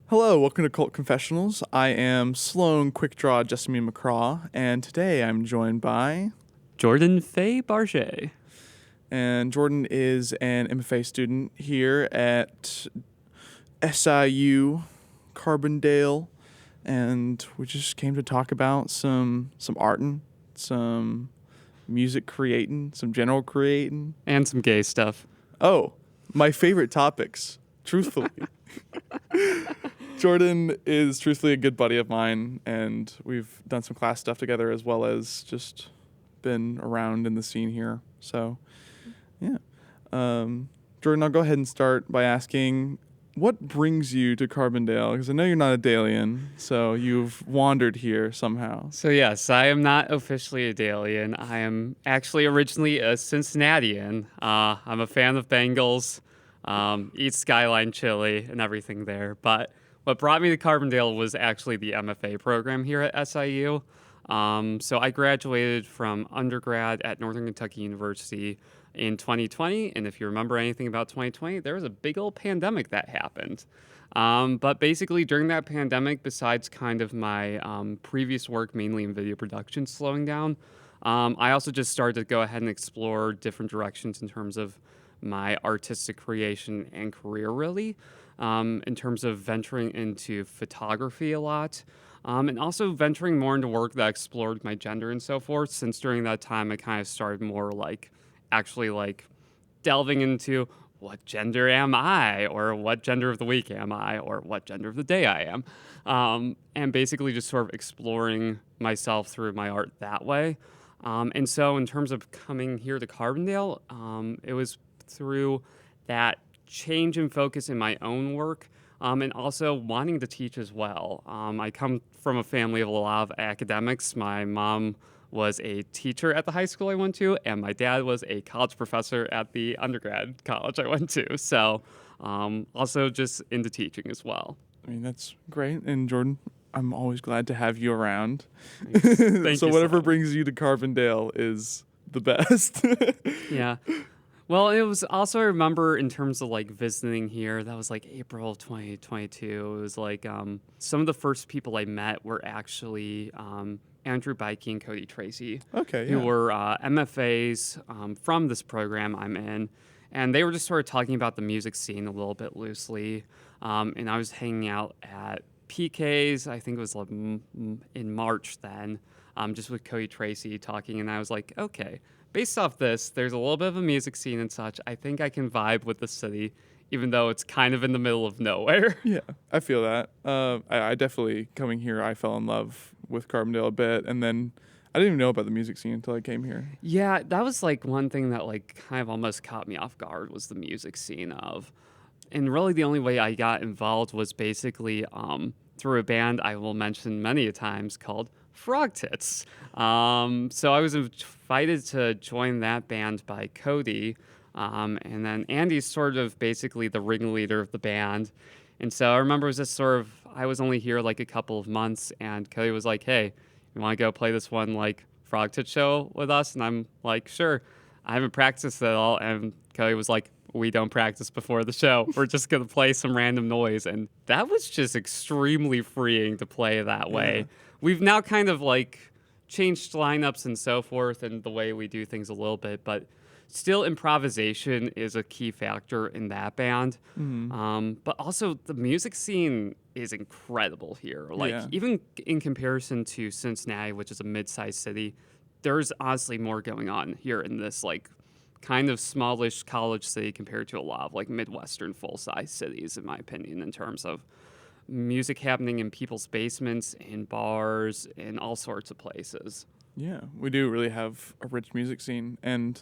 Hello, welcome to Confessionals. I am Sloane Quick Draw Jessamine McCraw, and today I'm joined by... Jordan Faye Bardgett. And Jordan is an MFA student here at SIU Carbondale, and we just came to talk about some arting, some music creating, some general creating. And some gay stuff. Oh, my favorite topics, truthfully. Jordan is truthfully a good buddy of mine, and we've done some class stuff together as well as just been around in the scene here. So, yeah. Jordan, I'll go ahead and start by asking, what brings you to Carbondale? Because I know you're not a Dalian, so you've wandered here somehow. So yes, I am not officially a Dalian. I am actually originally a Cincinnatian. I'm a fan of Bengals, eat Skyline chili and everything there. But what brought me to Carbondale was actually the MFA program here at SIU. So I graduated from undergrad at Northern Kentucky University in 2020. And if you remember anything about 2020, there was a big old pandemic that happened. But basically during that pandemic, besides kind of my previous work, mainly in video production, slowing down, I also just started to go ahead and explore different directions in terms of my artistic creation and career, really, in terms of venturing into photography a lot. And also venturing more into work that explored my gender and so forth, since during that time I kind of started more actually delving into what gender am I, or what gender of the week am I, or what gender of the day I am. And basically just sort of exploring myself through my art that way. And so in terms of coming here to Carbondale, it was through that change in focus in my own work, and also wanting to teach as well. I come from a family of a lot of academics. My mom was a teacher at the high school I went to, and my dad was a college professor at the undergrad college I went to. So also just into teaching as well. I mean, that's great. And Jordan, I'm always glad to have you around. Thank So you, whatever Sloane. brings you to Carbondale is the best. Yeah. Well, it was also, I remember in terms of visiting here, that was April of 2022. It was some of the first people I met were actually Andrew Bikey and Cody Tracy, Okay, who yeah. were MFAs from this program I'm in. And they were just sort of talking about the music scene a little bit loosely. And I was hanging out at PK's, I think it was in March then, just with Cody Tracy talking. And I was like, okay, based off this, there's a little bit of a music scene and such. I think I can vibe with the city, even though it's kind of in the middle of nowhere. Yeah, I feel that. I definitely, coming here, I fell in love with Carbondale a bit, and then I didn't even know about the music scene until I came here. Yeah, that was one thing that kind of almost caught me off guard, was the music scene of. And really the only way I got involved was basically through a band I will mention many a times called Frog Tits. So I was invited to join that band by Cody, and then Andy's sort of basically the ringleader of the band. And so I remember it was just sort of, I was only here a couple of months, and Cody was like, hey, you want to go play this one Frog Tits show with us? And I'm like, sure. I haven't practiced at all. And Cody was like, we don't practice before the show. We're just going to play some random noise. And that was just extremely freeing to play that way. Yeah. We've now kind of changed lineups and so forth and the way we do things a little bit, but still improvisation is a key factor in that band. Mm-hmm. But also the music scene is incredible here. Yeah. Even in comparison to Cincinnati, which is a mid-sized city, there's honestly more going on here in this kind of smallish college city compared to a lot of Midwestern full-size cities, in my opinion, in terms of music happening in people's basements, in bars, in all sorts of places. Yeah, we do really have a rich music scene, and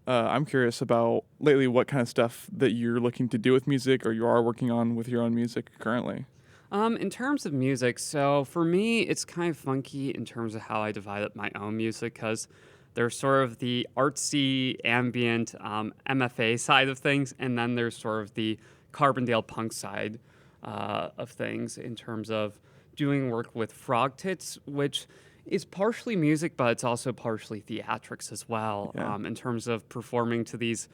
I'm curious about lately what kind of stuff that you're looking to do with music, or you are working on with your own music currently. In terms of music, so for me, it's kind of funky in terms of how I divide up my own music, because there's sort of the artsy, ambient, MFA side of things, and then there's sort of the Carbondale punk side of things in terms of doing work with Frog Tits, which is partially music, but it's also partially theatrics as well, Yeah. in terms of performing to these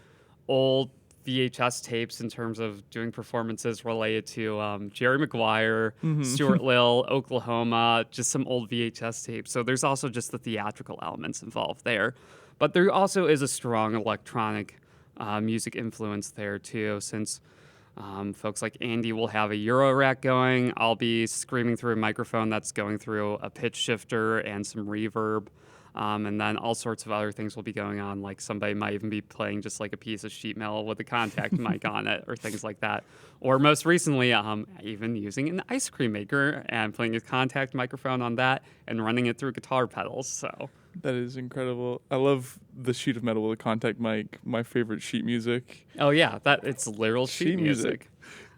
old VHS tapes in terms of doing performances related to Jerry Maguire, Mhm. Stuart Lill, Oklahoma, just some old VHS tapes. So there's also just the theatrical elements involved there. But there also is a strong electronic music influence there too, since folks like Andy will have a Euro rack going. I'll be screaming through a microphone that's going through a pitch shifter and some reverb. And then all sorts of other things will be going on, like somebody might even be playing just like a piece of sheet metal with a contact mic on it or things like that. Or most recently, even using an ice cream maker and playing a contact microphone on that and running it through guitar pedals. So That is incredible. I love the sheet of metal with a contact mic. My favorite sheet music. oh yeah, that it's literal sheet Sheet music.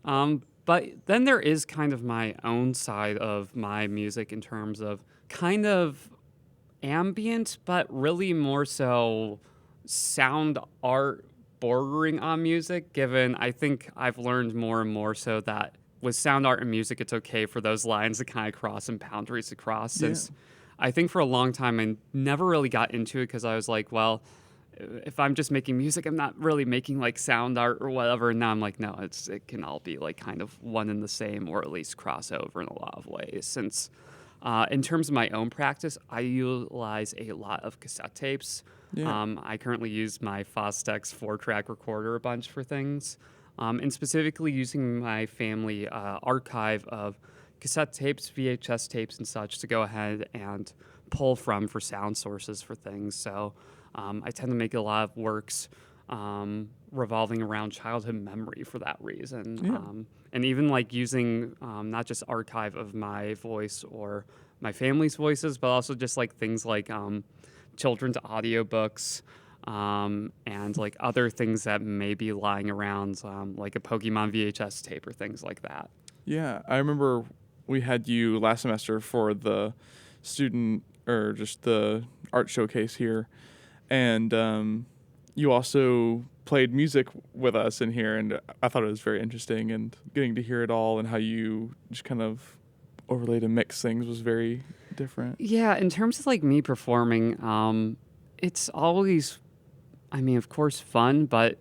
music. But then there is kind of my own side of my music in terms of kind of ambient, but really more so sound art bordering on music, given I think I've learned more and more so that with sound art and music, it's okay for those lines to kind of cross and boundaries to cross. Since I think for a long time, I never really got into it because I was like, well, if I'm just making music, I'm not really making like sound art or whatever. And now I'm like, no, it can all be like kind of one and the same, or at least cross over in a lot of ways. Since in terms of my own practice, I utilize a lot of cassette tapes. Yeah. I currently use my Fostex 4-track recorder a bunch for things, and specifically using my family archive of cassette tapes, VHS tapes, and such to go ahead and pull from for sound sources for things. So I tend to make a lot of works revolving around childhood memory for that reason. Yeah. And even like using not just archive of my voice or my family's voices, but also just like things like children's audiobooks and like other things that may be lying around, like a Pokemon VHS tape or things like that. Yeah. I remember we had you last semester for the student or just the art showcase here. And you also played music with us in here, and I thought it was very interesting, and getting to hear it all and how you just kind of overlaid and mix things was very different. Yeah, in terms of like me performing, it's always, I mean, of course, fun, but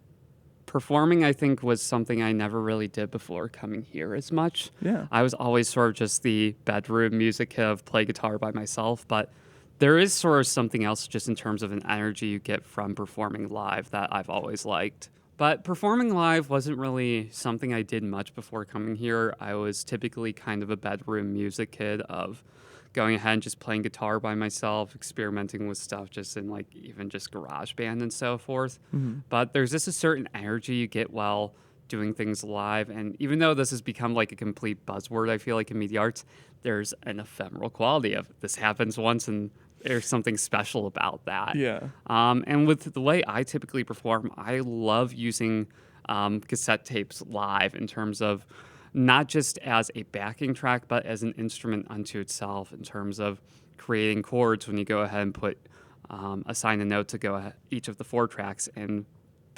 performing, I think, was something I never really did before coming here as much. Yeah. I was always sort of just the bedroom music kid of play guitar by myself, but there is sort of something else just in terms of an energy you get from performing live that I've always liked. But performing live wasn't really something I did much before coming here. I was typically kind of a bedroom music kid of going ahead and just playing guitar by myself, experimenting with stuff just in like even just GarageBand and so forth. Mm-hmm. But there's just a certain energy you get while doing things live. And even though this has become like a complete buzzword, I feel like in media arts, there's an ephemeral quality of this happens once and there's something special about that. Yeah. And with the way I typically perform, I love using cassette tapes live in terms of not just as a backing track, but as an instrument unto itself in terms of creating chords when you go ahead and assign a note to go ahead, each of the 4 tracks and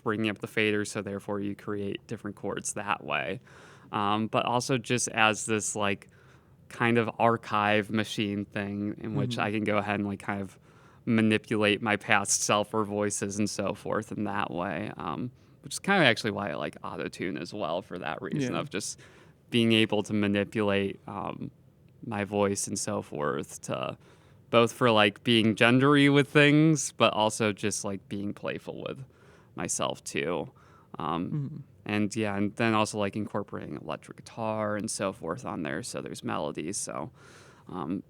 bringing up the fader, so therefore you create different chords that way. But also just as this like kind of archive machine thing in which I can go ahead and like kind of manipulate my past self or voices and so forth in that way, which is kind of actually why I like auto-tune as well for that reason of just being able to manipulate my voice and so forth to both for like being gendery with things, but also just like being playful with myself too. And yeah, and then also like incorporating electric guitar and so forth on there, so there's melodies. So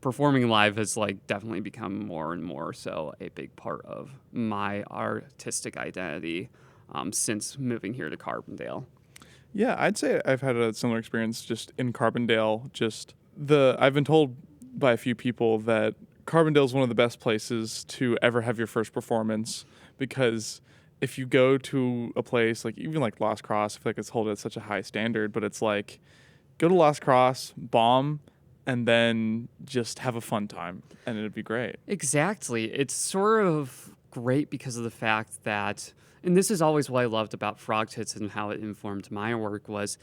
performing live has like definitely become more and more so a big part of my artistic identity since moving here to Carbondale. Yeah, I'd say I've had a similar experience just in Carbondale. I've been told by a few people that Carbondale is one of the best places to ever have your first performance, because if you go to a place like even like Lost Cross, I feel like it's held at such a high standard, but it's like go to Lost Cross, bomb, and then just have a fun time, and it'd be great. Exactly. It's sort of great because of the fact that, and this is always what I loved about Frog Tits and how it informed my work, was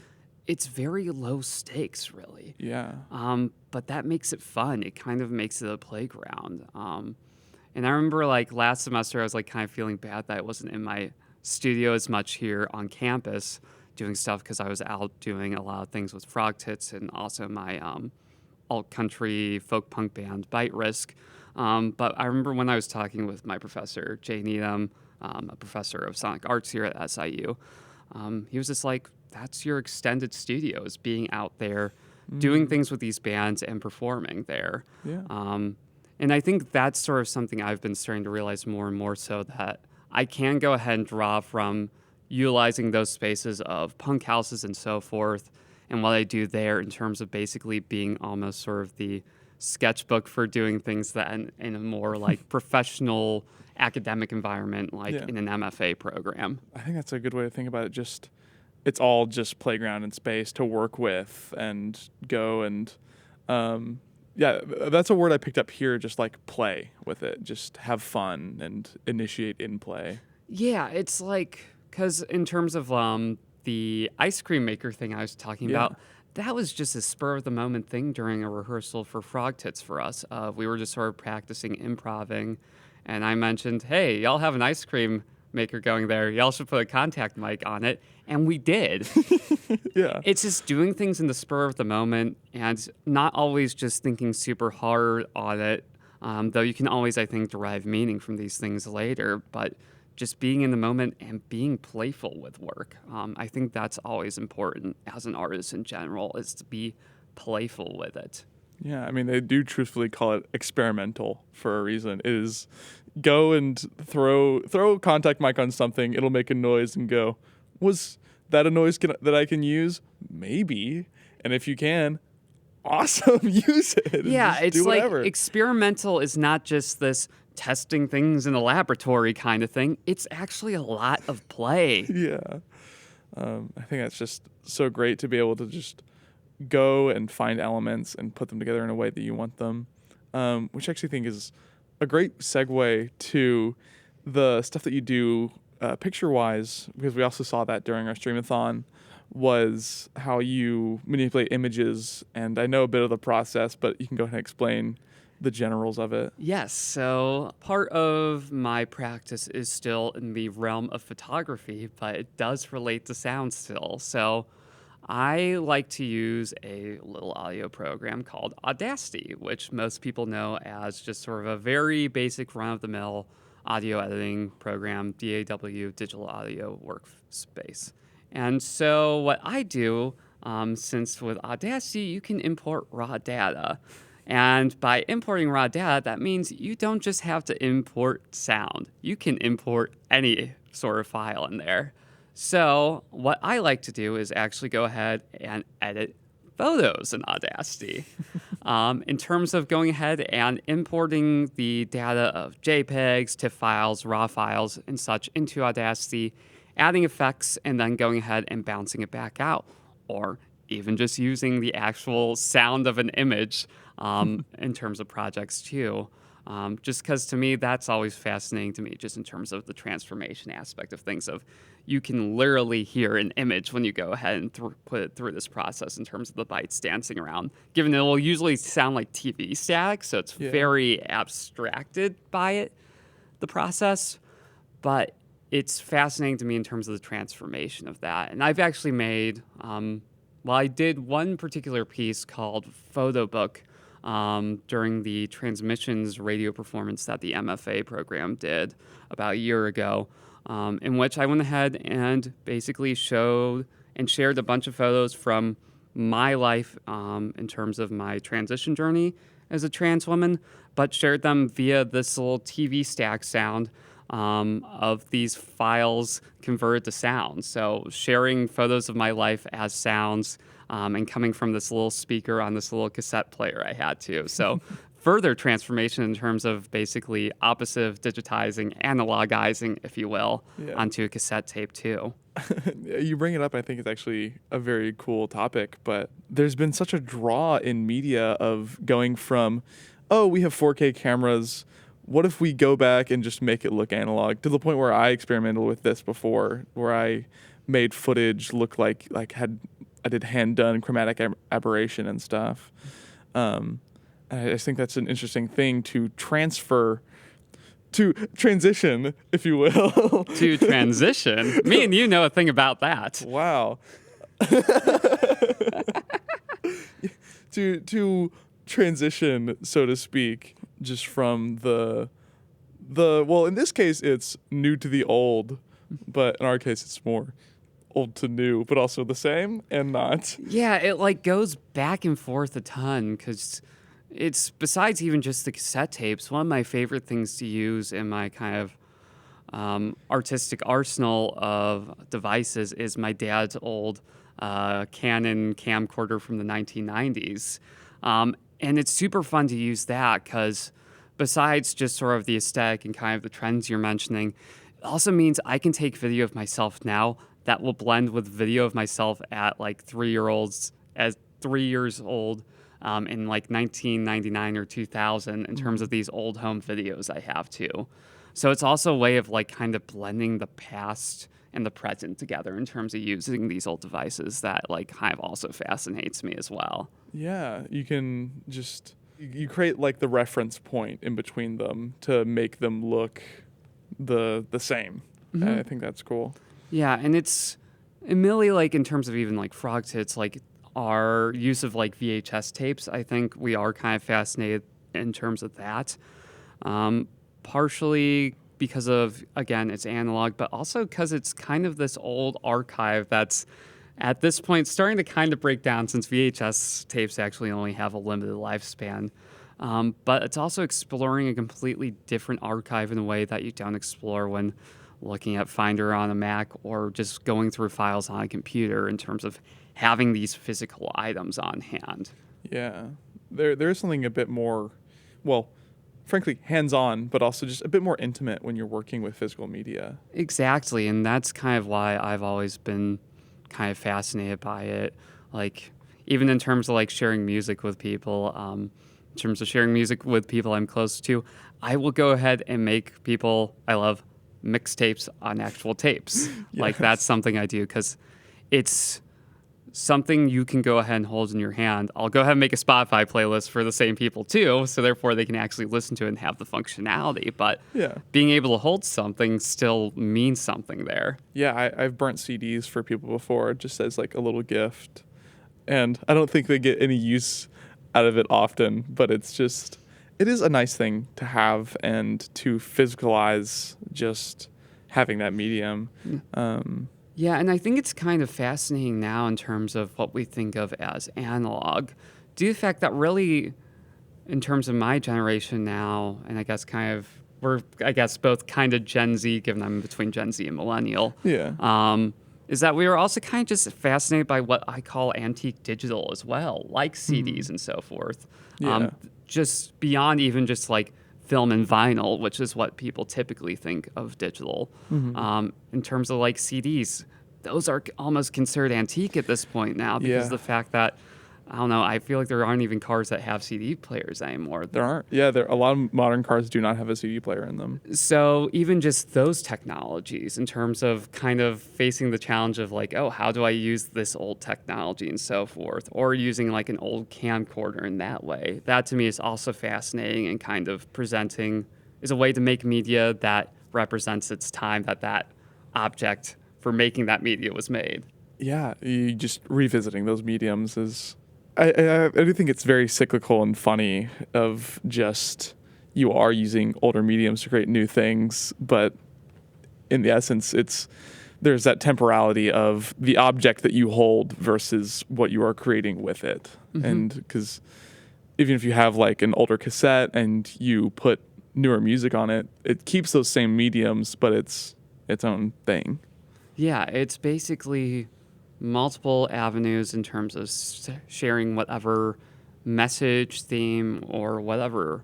it's very low stakes, really. Yeah. But that makes it fun. It kind of makes it a playground. And I remember like last semester, I was like kind of feeling bad that I wasn't in my studio as much here on campus doing stuff because I was out doing a lot of things with Frog Tits and also my alt-country folk punk band, Bite Risk. But I remember when I was talking with my professor, Jay Needham, a professor of sonic arts here at SIU, he was just like, that's your extended studio, is being out there doing things with these bands and performing there. Yeah. And I think that's sort of something I've been starting to realize more and more, so that I can go ahead and draw from utilizing those spaces of punk houses and so forth, and what I do there in terms of basically being almost sort of the sketchbook for doing things that in a more like professional academic environment, like in an MFA program. I think that's a good way to think about it. Just, it's all just playground and space to work with and go and, that's a word I picked up here. Just like play with it, just have fun and initiate in play. Yeah, it's like, because in terms of the ice cream maker thing I was talking about, that was just a spur of the moment thing during a rehearsal for Frog Tits for us. We were just sort of practicing improving, and I mentioned, hey, y'all have an ice cream maker going there. Y'all should put a contact mic on it. And we did. Yeah. It's just doing things in the spur of the moment and not always just thinking super hard on it, though you can always, I think, derive meaning from these things later. But just being in the moment and being playful with work. I think that's always important as an artist in general, is to be playful with it. Yeah, I mean, they do truthfully call it experimental for a reason. It is go and throw a contact mic on something, it'll make a noise and go, was that a noise that I can use? Maybe. And if you can, awesome, use it. Yeah, just it's do like whatever. experimental is not just this testing things in a laboratory kind of thing. It's actually a lot of play. Yeah. I think that's just so great to be able to just go and find elements and put them together in a way that you want them, which I actually think is a great segue to the stuff that you do picture-wise, because we also saw that during our Streamathon, was how you manipulate images. And I know a bit of the process, but you can go ahead and explain the generals of it. Yes, so part of my practice is still in the realm of photography, but it does relate to sound still. So I like to use a little audio program called Audacity, which most people know as just sort of a very basic run-of-the-mill audio editing program, DAW, digital audio workspace. And so what I do, since with Audacity, you can import raw data. And by importing raw data, that means you don't just have to import sound. You can import any sort of file in there. So what I like to do is actually go ahead and edit photos in Audacity. In terms of going ahead and importing the data of JPEGs, TIFF files, RAW files, and such into Audacity, adding effects, and then going ahead and bouncing it back out, or even just using the actual sound of an image in terms of projects too. Just because to me, that's always fascinating to me, just in terms of the transformation aspect of things. Of you can literally hear an image when you go ahead and put it through this process in terms of the bytes dancing around, given it will usually sound like TV static, so it's very abstracted by it, the process. But it's fascinating to me in terms of the transformation of that. And I've actually made, I did one particular piece called Photo Book during the Transmissions radio performance that the MFA program did about a year ago, in which I went ahead and basically showed and shared a bunch of photos from my life in terms of my transition journey as a trans woman, but shared them via this little TV stack sound of these files converted to sound. So sharing photos of my life as sounds and coming from this little speaker on this little cassette player I had too. So further transformation in terms of basically opposite of digitizing, analogizing, if you will, onto a cassette tape too. You bring it up, I think it's actually a very cool topic, but there's been such a draw in media of going from, oh, we have 4K cameras, what if we go back and just make it look analog, to the point where I experimented with this before, where I made footage look like I did hand-done chromatic aberration and stuff. I just think that's an interesting thing to transfer to transition, if you will. To transition. Me and you know a thing about that. Wow. to transition, so to speak, just from the well, in this case it's new to the old, but in our case it's more old to new, but also the same and not. Yeah, it like goes back and forth a ton because it's, besides even just the cassette tapes, one of my favorite things to use in my kind of artistic arsenal of devices is my dad's old Canon camcorder from the 1990s. And it's super fun to use that because besides just sort of the aesthetic and kind of the trends you're mentioning, it also means I can take video of myself now that will blend with video of myself at like 3 years old in like 1999 or 2000 in terms of these old home videos I have too. So it's also a way of like kind of blending the past and the present together in terms of using these old devices that like kind of also fascinates me as well. Yeah, you can just you create like the reference point in between them to make them look the same. Mm-hmm. And I think that's cool. Yeah, and it's mainly like in terms of even like frog tits, like our use of like VHS tapes, I think we are kind of fascinated in terms of that. Partially because of, again, it's analog, but also because it's kind of this old archive that's at this point starting to kind of break down since VHS tapes actually only have a limited lifespan. But it's also exploring a completely different archive in a way that you don't explore when looking at Finder on a Mac or just going through files on a computer in terms of having these physical items on hand. Yeah, there's something a bit more, well, frankly, hands-on, but also just a bit more intimate when you're working with physical media. Exactly, and that's kind of why I've always been kind of fascinated by it. Like, even in terms of like sharing music with people, in terms of sharing music with people I'm close to, I will go ahead and make people I love mixtapes on actual tapes. Yes. Like, that's something I do because it's something you can go ahead and hold in your hand. I'll go ahead and make a Spotify playlist for the same people too, so therefore they can actually listen to it and have the functionality. But Yeah. being able to hold something still means something there. Yeah, I've burnt CDs for people before, just as like a little gift. And I don't think they get any use out of it often, but it is a nice thing to have and to physicalize just having that medium. Yeah, and I think it's kind of fascinating now in terms of what we think of as analog. Due to the fact that really, in terms of my generation now, and I guess we're both kind of Gen Z, given I'm between Gen Z and millennial. Yeah. Is that we were also kind of just fascinated by what I call antique digital as well, like CDs and so forth. Yeah. Just beyond even just like film and vinyl, which is what people typically think of digital. In terms of like CDs, those are almost considered antique at this point now because of the fact that, I don't know, I feel like there aren't even cars that have CD players anymore. There aren't. Yeah, a lot of modern cars do not have a CD player in them. So even just those technologies in terms of kind of facing the challenge of like, oh, how do I use this old technology and so forth, or using like an old camcorder in that way, that to me is also fascinating and kind of presenting is a way to make media that represents its time, that object for making that media was made. Yeah, you just revisiting those mediums is... I do think it's very cyclical and funny of just you are using older mediums to create new things, but in the essence, there's that temporality of the object that you hold versus what you are creating with it. And because even if you have like an older cassette and you put newer music on it, it keeps those same mediums, but it's its own thing. Yeah, it's basically multiple avenues in terms of sharing whatever message, theme, or whatever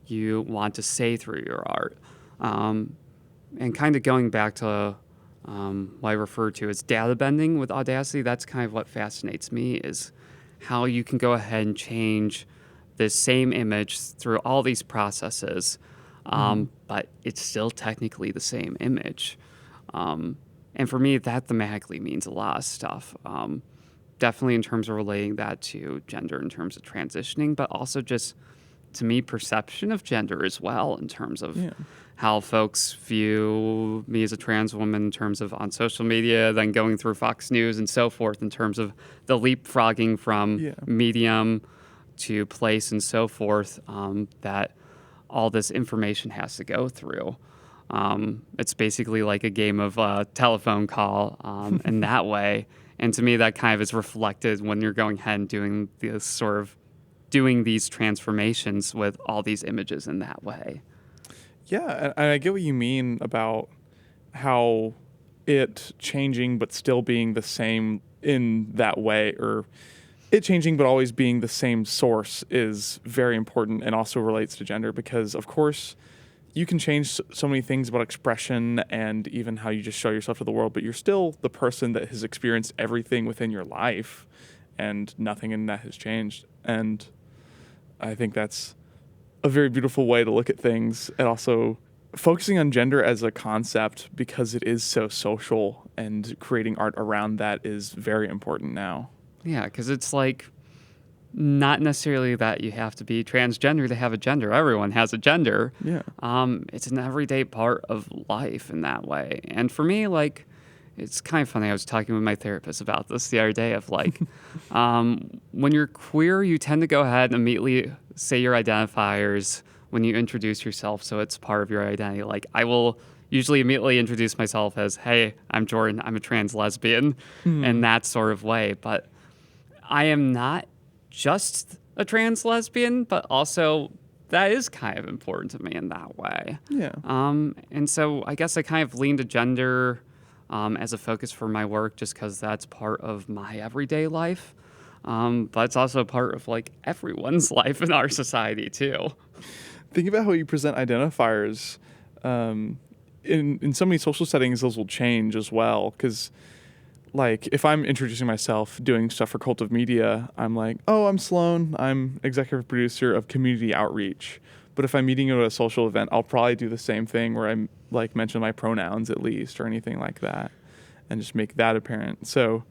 you want to say through your art. And kind of going back to what I refer to as data bending with Audacity, that's kind of what fascinates me is how you can go ahead and change the same image through all these processes, but it's still technically the same image. And for me, that thematically means a lot of stuff. Definitely in terms of relating that to gender in terms of transitioning, but also just to me, perception of gender as well, in terms of Yeah. how folks view me as a trans woman in terms of on social media, then going through Fox News and so forth in terms of the leapfrogging from Yeah. medium to place and so forth, that all this information has to go through. It's basically like a game of telephone call in that way. And to me, that kind of is reflected when you're going ahead and doing these transformations with all these images in that way. Yeah, and I get what you mean about how it changing but still being the same in that way, or it changing but always being the same source is very important and also relates to gender because, of course, you can change so many things about expression and even how you just show yourself to the world, but you're still the person that has experienced everything within your life and nothing in that has changed. And I think that's a very beautiful way to look at things, and also focusing on gender as a concept because it is so social and creating art around that is very important now. Yeah, because it's like not necessarily that you have to be transgender to have a gender. Everyone has a gender. Yeah. It's an everyday part of life in that way. And for me, like, it's kind of funny. I was talking with my therapist about this the other day of like, when you're queer, you tend to go ahead and immediately say your identifiers when you introduce yourself. So it's part of your identity. Like I will usually immediately introduce myself as, hey, I'm Jordan. I'm a trans lesbian in that sort of way. But I am not just a trans lesbian, but also that is kind of important to me in that way. Yeah. And so I guess I kind of lean to gender as a focus for my work just because that's part of my everyday life. But it's also part of like everyone's life in our society too. Think about how you present identifiers. In so many social settings, those will change as well. Because, like, if I'm introducing myself doing stuff for Cult of Media, I'm like, oh, I'm Sloane. I'm executive producer of community outreach. But if I'm meeting you at a social event, I'll probably do the same thing where I like mention my pronouns at least or anything like that, and just make that apparent. So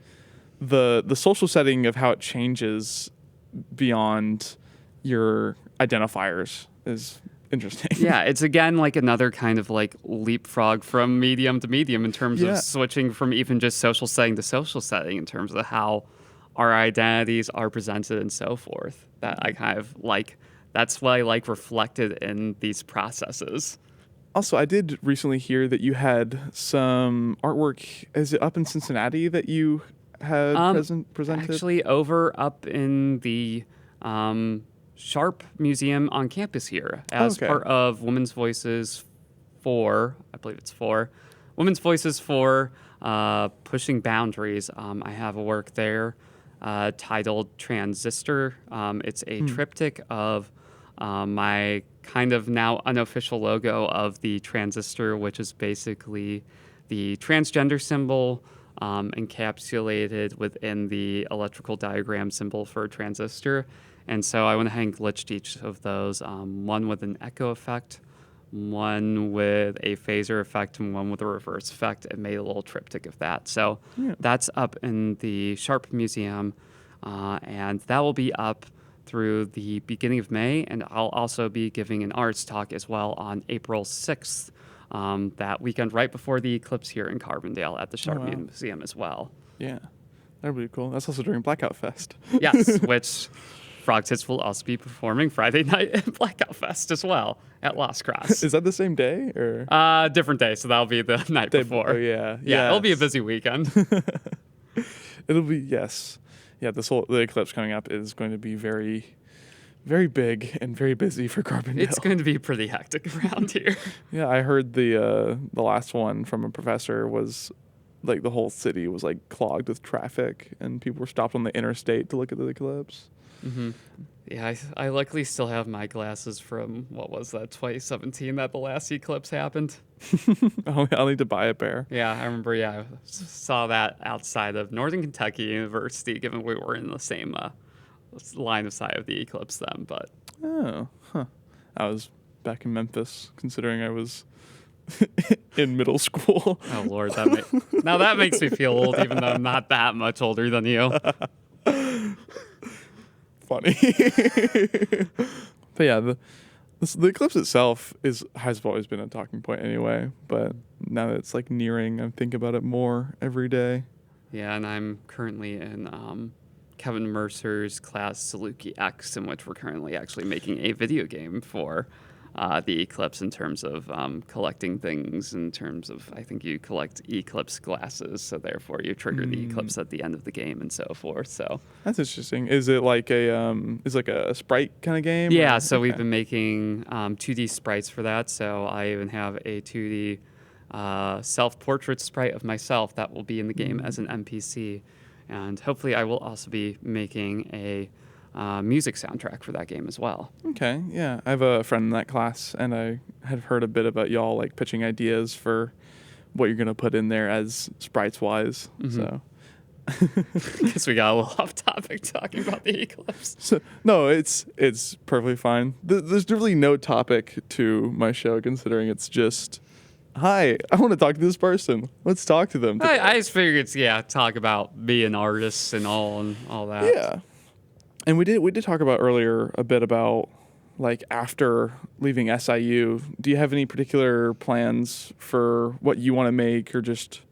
the social setting of how it changes beyond your identifiers is interesting. Yeah, it's again like another kind of like leapfrog from medium to medium in terms of switching from even just social setting to social setting in terms of how our identities are presented and so forth. That I kind of like. That's what I like reflected in these processes. Also, I did recently hear that you had some artwork. Is it up in Cincinnati that you had presented? Actually, up in the Sharp Museum on campus here as part of Women's Voices for, I believe it's for, Women's Voices for Pushing Boundaries. I have a work there titled Transistor. It's a triptych of my kind of now unofficial logo of the transistor, which is basically the transgender symbol encapsulated within the electrical diagram symbol for a transistor. And so I went ahead and glitched each of those, one with an echo effect, one with a phaser effect, and one with a reverse effect, and made a little triptych of that. So that's up in the Sharp Museum, and that will be up through the beginning of May, and I'll also be giving an arts talk as well on April 6th, that weekend right before the eclipse here in Carbondale at the Sharp Museum as well. Yeah, that'd be cool. That's also during Blackout Fest. Yes, which Frog Tits will also be performing Friday night at Blackout Fest as well at Lost Cross. Is that the same day or? Different day, so that'll be the night before. Oh yeah. Yeah, it'll be a busy weekend. It'll be, yes. Yeah, the eclipse coming up is going to be very, very big and very busy for Carbondale. It's going to be pretty hectic around here. Yeah, I heard the last one from a professor was like the whole city was like clogged with traffic and people were stopped on the interstate to look at the eclipse. Mm-hmm. Yeah, I luckily still have my glasses from, 2017 that the last eclipse happened. I'll need to buy a pair. Yeah, I remember, I saw that outside of Northern Kentucky University, given we were in the same line of sight of the eclipse then, but... Oh, huh. I was back in Memphis, considering I was in middle school. Oh, Lord, now that makes me feel old, even though I'm not that much older than you. Funny. But yeah, the eclipse itself has always been a talking point anyway. But now that it's like nearing, I'm thinking about it more every day. Yeah, and I'm currently in Kevin Mercer's class Saluki X, in which we're currently actually making a video game for the eclipse in terms of collecting things. In terms of, I think you collect eclipse glasses, so therefore you trigger the eclipse at the end of the game and so forth. So That's interesting. Is it like a sprite kind of game? yeah, or- so we've okay. been making 2D sprites for that. So I even have a 2D self-portrait sprite of myself that will be in the game as an NPC. And hopefully I will also be making a music soundtrack for that game as well. Okay, yeah. I have a friend in that class, and I had heard a bit about y'all like pitching ideas for what you're gonna put in there as sprites wise. So. Because we got a little off topic talking about the eclipse. So, no, it's perfectly fine. There's really no topic to my show, considering it's just, hi, I want to talk to this person. Let's talk to them. I just figured it's, talk about being artists and all that. Yeah. And we did talk about earlier a bit about, like, after leaving SIU, do you have any particular plans for what you want to make, or just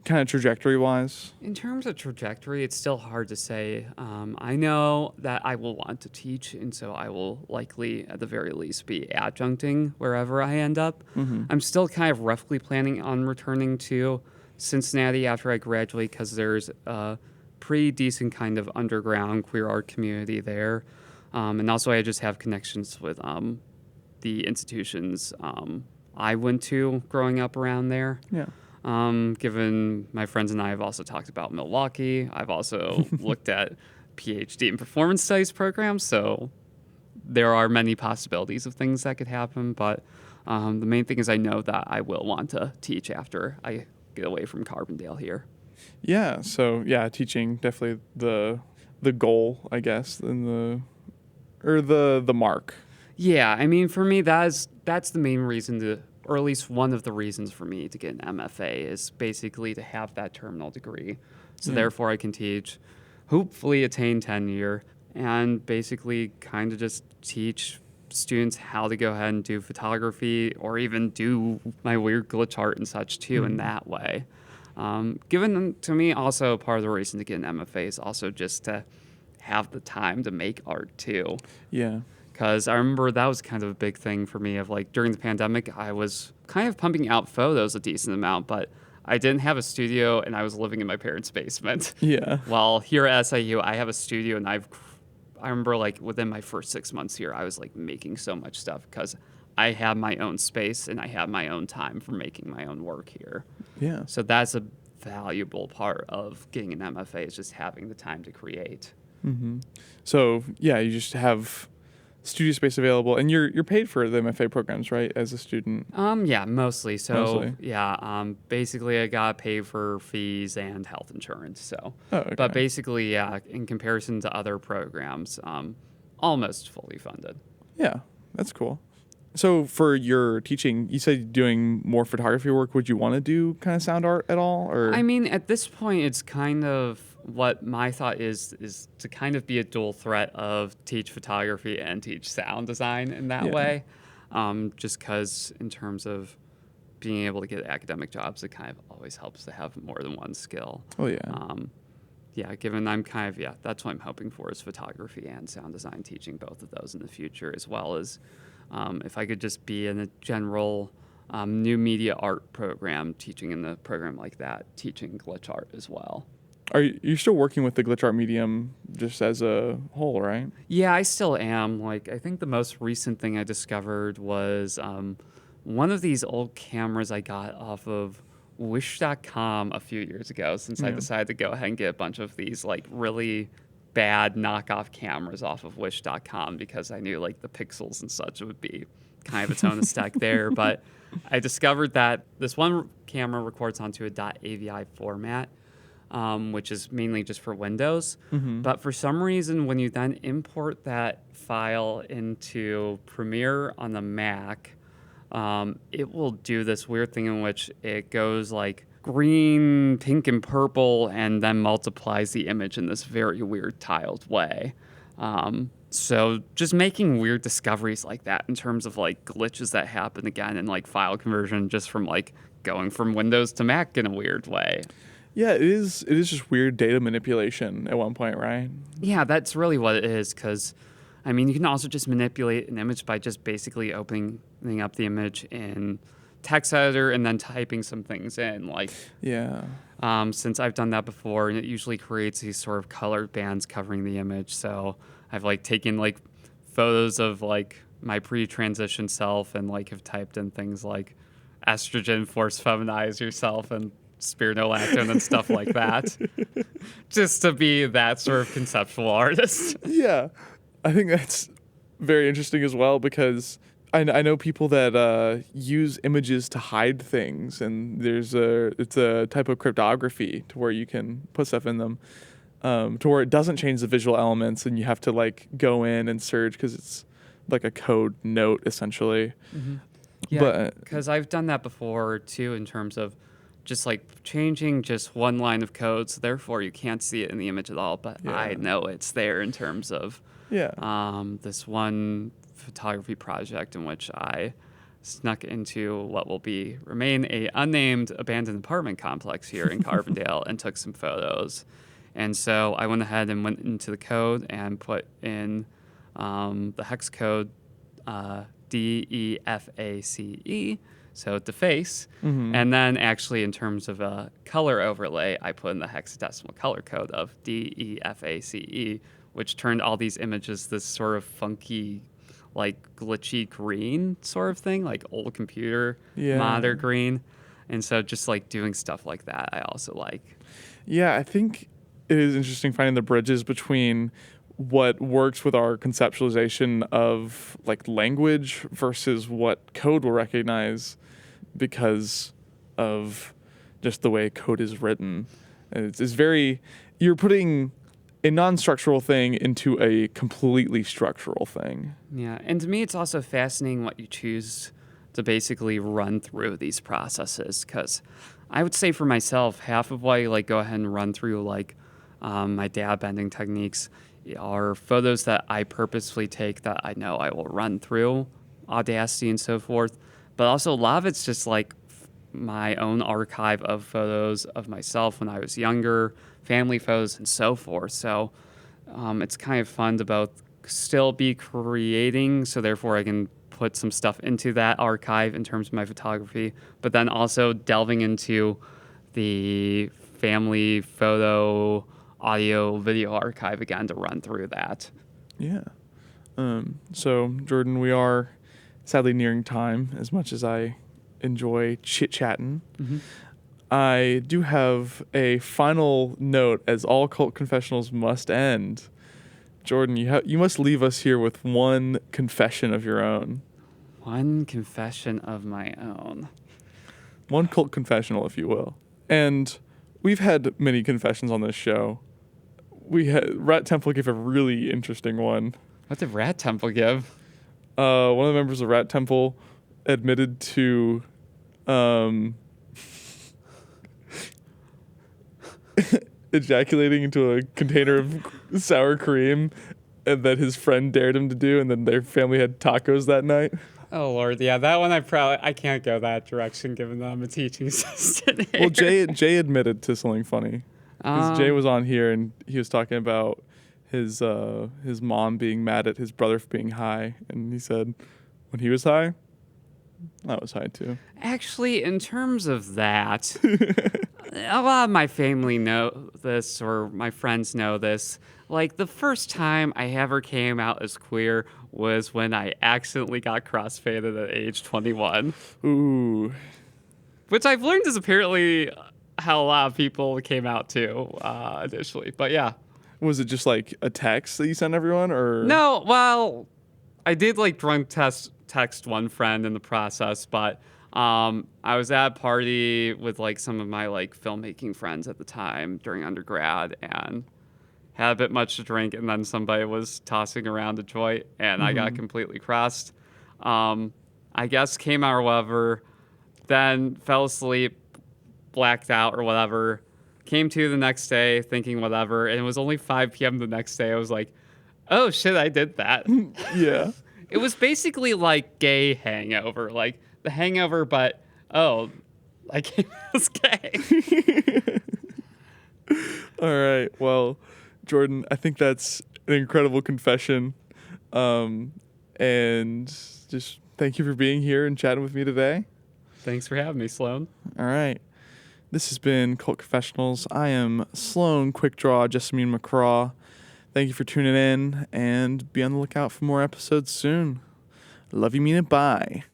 kind of trajectory-wise? In terms of trajectory, it's still hard to say. I know that I will want to teach, and so I will likely, at the very least, be adjuncting wherever I end up. I'm still kind of roughly planning on returning to Cincinnati after I graduate, because there's a pretty decent kind of underground queer art community there. And also I just have connections with the institutions I went to growing up around there. Yeah. Given my friends and I have also talked about Milwaukee. I've also looked at PhD in performance studies programs, so there are many possibilities of things that could happen, but the main thing is I know that I will want to teach after I get away from Carbondale here. Yeah, so yeah, teaching definitely the goal, I guess, and the mark. Yeah, I mean, for me, that's the main reason to, or at least one of the reasons for me to get an MFA is basically to have that terminal degree. So therefore I can teach, hopefully attain tenure, and basically kind of just teach students how to go ahead and do photography, or even do my weird glitch art and such too in that way. Given to me, also part of the reason to get an MFA is also just to have the time to make art too. Yeah. Because I remember that was kind of a big thing for me of like during the pandemic, I was kind of pumping out photos a decent amount, but I didn't have a studio and I was living in my parents' basement. Yeah. While here at SIU, I have a studio, and I remember like within my first 6 months here, I was like making so much stuff because I have my own space and I have my own time for making my own work here. Yeah. So that's a valuable part of getting an MFA, is just having the time to create. So yeah, you just have studio space available, and you're paid for the MFA programs, right, as a student? Yeah, mostly. So Mostly. yeah, basically I got paid for fees and health insurance. So, Oh, okay. but basically, yeah, in comparison to other programs, almost fully funded. Yeah, that's cool. So for your teaching, you said doing more photography work. Would you want to do kind of sound art at all, or? I mean, at this point, it's kind of what my thought is to kind of be a dual threat of teach photography and teach sound design in that way. Just because in terms of being able to get academic jobs, it kind of always helps to have more than one skill. Oh yeah. Yeah, given I'm kind of, that's what I'm hoping for, is photography and sound design, teaching both of those in the future, as well as if I could just be in a general new media art program, teaching in the program like that, teaching glitch art as well. Are you still working with the glitch art medium just as a whole, right? Yeah, I still am. Like, I think the most recent thing I discovered was one of these old cameras I got off of Wish.com a few years ago, since I decided to go ahead and get a bunch of these like really bad knockoff cameras off of Wish.com, because I knew like the pixels and such would be kind of its own aesthetic there. But I discovered that this one camera records onto a .avi format, which is mainly just for Windows. But for some reason, when you then import that file into Premiere on the Mac, it will do this weird thing in which it goes like green, pink, and purple, and then multiplies the image in this very weird tiled way. So just making weird discoveries like that in terms of like glitches that happen again in like file conversion, just from like going from Windows to Mac in a weird way. Yeah, it is. It is just weird data manipulation at one point, right? Yeah, that's really what it is. Because, I mean, you can also just manipulate an image by just basically opening up the image in text editor and then typing some things in. Like, Yeah. since I've done that before, and it usually creates these sort of colored bands covering the image. So I've like taken like photos of like my pre-transition self and like have typed in things like estrogen, force feminize yourself, and spironolactone and stuff like that, just to be that sort of conceptual artist. Yeah, I think that's very interesting as well because I know people that use images to hide things, and it's a type of cryptography to where you can put stuff in them to where it doesn't change the visual elements, and you have to like go in and search because it's like a code note essentially. Mm-hmm. Yeah, But because I've done that before too, in terms of just like changing just one line of code, so therefore you can't see it in the image at all, but Yeah. I know it's there in terms of this one photography project in which I snuck into what will remain a unnamed abandoned apartment complex here in Carbondale and took some photos. And so I went ahead and went into the code and put in the hex code DEFACE, so deface. Mhm. And then actually in terms of a color overlay, I put in the hexadecimal color code of DEFACE, which turned all these images this sort of funky, like glitchy green sort of thing, like old computer monitor green. And so just like doing stuff like that, I also like. Yeah, I think it is interesting finding the bridges between what works with our conceptualization of like language versus what code will recognize because of just the way code is written. And it's very, you're putting a non-structural thing into a completely structural thing. Yeah, and to me, it's also fascinating what you choose to basically run through these processes, because I would say for myself, half of why I like go ahead and run through like my dab bending techniques are photos that I purposefully take that I know I will run through Audacity and so forth, but also a lot of it's just like my own archive of photos of myself when I was younger, family photos, and so forth. So it's kind of fun to both still be creating, so therefore I can put some stuff into that archive in terms of my photography, but then also delving into the family photo, audio, video archive again to run through that. Yeah. So, Jordan, we are sadly nearing time as much as I enjoy chit-chatting. Mm-hmm. I do have a final note, as all cult confessionals must end. Jordan, you must leave us here with one confession of your own. One confession of my own. One cult confessional, if you will. And we've had many confessions on this show. Rat Temple gave a really interesting one. What did Rat Temple give? One of the members of Rat Temple admitted to ejaculating into a container of sour cream, and that his friend dared him to do, and then their family had tacos that night. Oh Lord, yeah, that one I can't go that direction given that I'm a teaching assistant here. Well, Jay admitted to something funny. Because Jay was on here and he was talking about his mom being mad at his brother for being high, and he said when he was high, I was high too. Actually, in terms of that, a lot of my family know this, or my friends know this. Like, the first time I ever came out as queer was when I accidentally got crossfaded at age 21. Ooh. Which I've learned is apparently how a lot of people came out to initially. But yeah. Was it just like a text that you sent everyone, or? No, well, I did like drunk text one friend in the process, but I was at a party with like some of my like filmmaking friends at the time during undergrad and had a bit much to drink, and then somebody was tossing around a joint and I got completely crossed. I guess came out or whatever, then fell asleep, blacked out or whatever, came to the next day thinking whatever, and it was only 5 p.m. the next day. I was like, Oh shit, I did that. Yeah. It was basically like gay hangover, like the hangover, but like he was gay. All right. Well, Jordan, I think that's an incredible confession. And just thank you for being here and chatting with me today. Thanks for having me, Sloane. All right. This has been Cult Confessionals. I am Sloane Quick Draw, Jessamine McCraw. Thank you for tuning in, and be on the lookout for more episodes soon. Love you, mean it, bye.